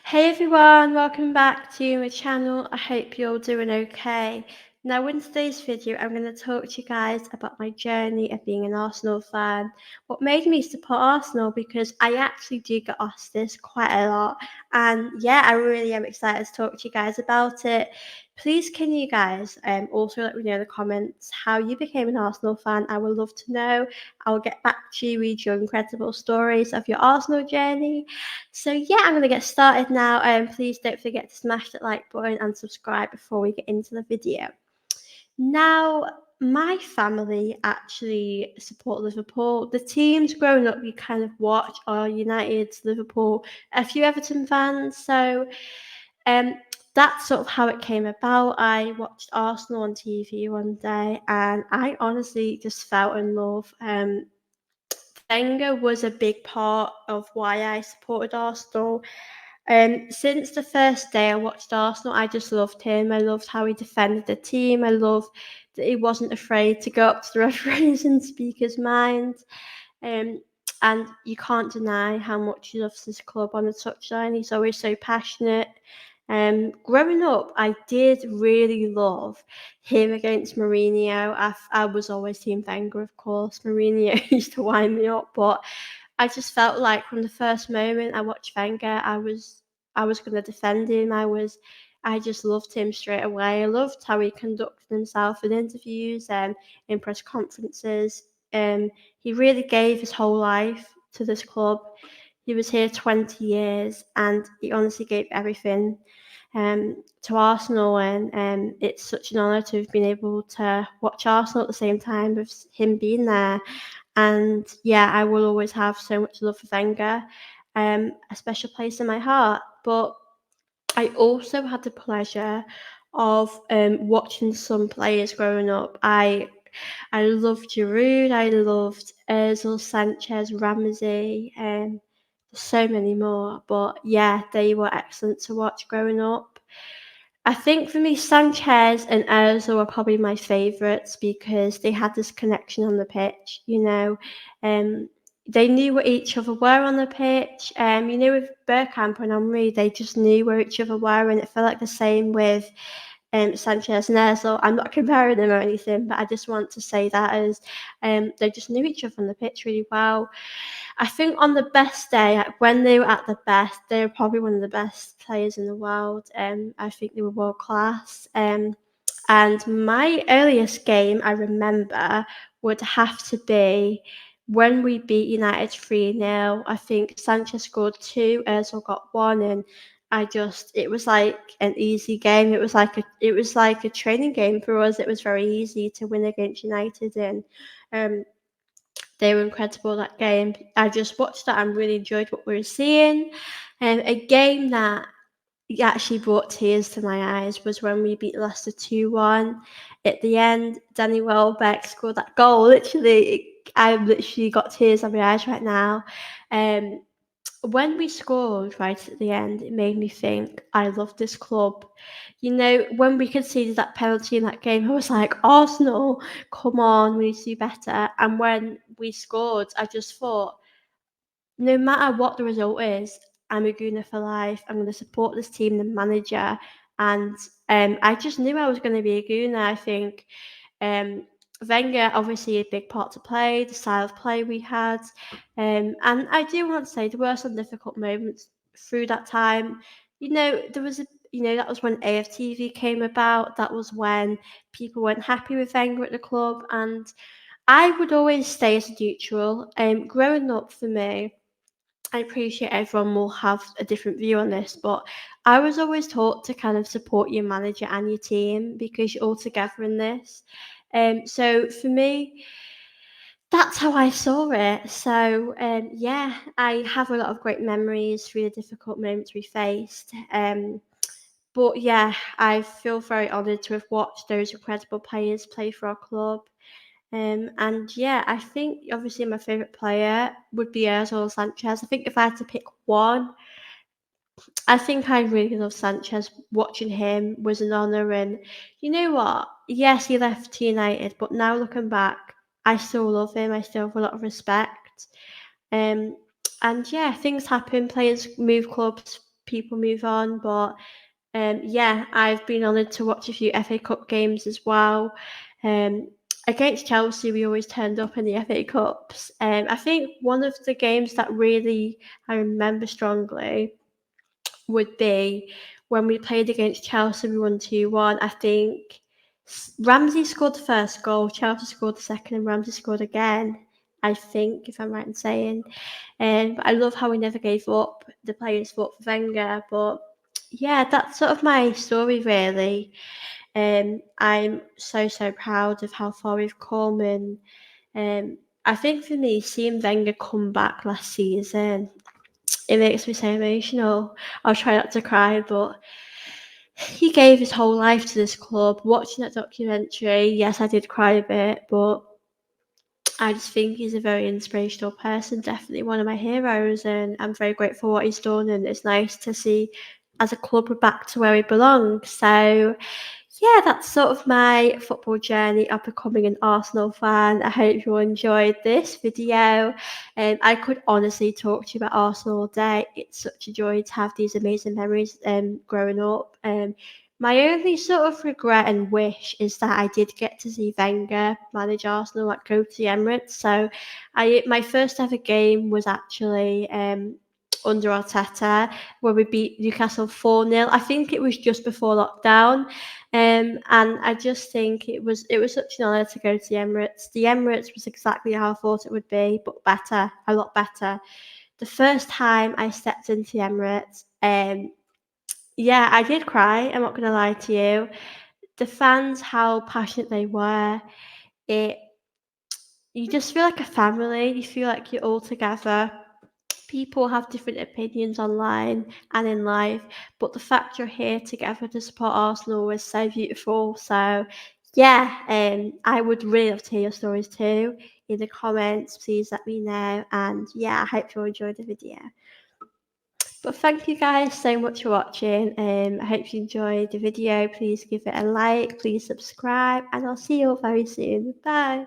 Hey everyone, welcome back to my channel. I hope you're doing okay. Now, in today's video, I'm going to talk to you guys about my journey of being an Arsenal fan. What made me support Arsenal, because I actually do get asked this quite a lot. And yeah, I really am excited to talk to you guys about it. Please, can you guys also let me know in the comments how you became an Arsenal fan? I would love to know. I'll get back to you with your incredible stories of your Arsenal journey. So yeah, I'm going to get started now. Please don't forget to smash that like button and subscribe before we get into the video. Now, my family actually support Liverpool. The teams growing up we kind of watch are United, Liverpool, a few Everton fans. So um, that's sort of how it came about. I watched Arsenal on TV one day and I honestly just fell in love. Wenger was a big part of why I supported Arsenal. Since the first day I watched Arsenal, I just loved him. I loved how he defended the team. I loved that he wasn't afraid to go up to the referees and speak his mind. Um, and you can't deny how much he loves his club on the touchline. He's always so passionate. Growing up, I did really love him against Mourinho. I was always Team Wenger, of course. Mourinho used to wind me up, but I just felt like from the first moment I watched Wenger, I was going to defend him. I just loved him straight away. I loved how he conducted himself in interviews and in press conferences. He really gave his whole life to this club. He was here 20 years and he honestly gave everything to Arsenal. And it's such an honour to have been able to watch Arsenal at the same time with him being there. And yeah, I will always have so much love for Wenger, a special place in my heart. But I also had the pleasure of watching some players growing up. I loved Giroud, I loved Özil, Sanchez, Ramsey, so many more. But yeah, they were excellent to watch growing up. I think for me, Sanchez and Ozil were probably my favourites because they had this connection on the pitch. Um, they knew what each other were on the pitch. With Bergkamp and Henry, they just knew where each other were, and it felt like the same with Sanchez and Ozil. I'm not comparing them or anything, but I just want to say that as they just knew each other on the pitch really well. I think on the best day, when they were at the best, they were probably one of the best players in the world. I think they were world class. And my earliest game I remember would have to be when we beat United 3-0. I think Sanchez scored two, Ozil got one, and it was like an easy game. It was like a training game for us. It was very easy to win against United, and um, they were incredible that game. I just watched that and really enjoyed what we were seeing. A game that actually brought tears to my eyes was when we beat Leicester 2-1. At the end, Danny Welbeck scored that goal. I literally got tears on my eyes right now. Um, when we scored right at the end, it made me think, I love this club. When we conceded that penalty in that game, I was like, Arsenal, come on, we need to do better. And when we scored, I just thought, no matter what the result is, I'm a Gooner for life. I'm going to support this team, the manager. And I just knew I was going to be a Gooner. I think um, Wenger, obviously, a big part to play, the style of play we had. And I do want to say there were some difficult moments through that time. That was when AFTV came about. That was when people weren't happy with Wenger at the club. And I would always stay as a neutral. Growing up for me, I appreciate everyone will have a different view on this, but I was always taught to kind of support your manager and your team because you're all together in this. So for me, that's how I saw it. So yeah, I have a lot of great memories through the difficult moments we faced. But yeah, I feel very honoured to have watched those incredible players play for our club. And yeah, I think obviously my favourite player would be Ozil Sanchez. I think if I had to pick one, I think I really love Sanchez. Watching him was an honour, and you know what? Yes, he left to United, but now looking back, I still love him. I still have a lot of respect. Um, and yeah, things happen. Players move clubs. people move on. But yeah, I've been honoured to watch a few FA Cup games as well. Um, Against Chelsea, we always turned up in the FA Cups. I think one of the games that really I remember strongly would be when we played against Chelsea. We won 2-1. I think Ramsey scored the first goal, Chelsea scored the second, and Ramsey scored again. I think, if I'm right in saying. But I love how we never gave up. The players fought for Wenger. But yeah, that's sort of my story, really. I'm so proud of how far we've come, and I think for me, seeing Wenger come back last season, it makes me so emotional. I'll try not to cry, but he gave his whole life to this club. Watching that documentary, yes, I did cry a bit, but I just think he's a very inspirational person, definitely one of my heroes, and I'm very grateful for what he's done. And it's nice to see, as a club, we're back to where we belong. So yeah, that's sort of my football journey of becoming an Arsenal fan. I hope you enjoyed this video. I could honestly talk to you about Arsenal all day. It's such a joy to have these amazing memories growing up. My only sort of regret and wish is that I did get to see Wenger manage Arsenal, like go to the Emirates. So my first ever game was actually under Arteta, where we beat Newcastle 4-0. I think it was just before lockdown. And I just think it was such an honour to go to the Emirates. The Emirates was exactly how I thought it would be, but better, a lot better. The first time I stepped into the Emirates, yeah, I did cry. I'm not gonna lie to you. The fans, how passionate they were. It You just feel like a family. You feel like you're all together. People have different opinions online and in life, but the fact you're here together to support Arsenal was so beautiful. So, yeah, I would really love to hear your stories too in the comments. Please let me know. And yeah, I hope you enjoyed the video. But thank you guys so much for watching. I hope you enjoyed the video. Please give it a like, please subscribe, and I'll see you all very soon. Bye.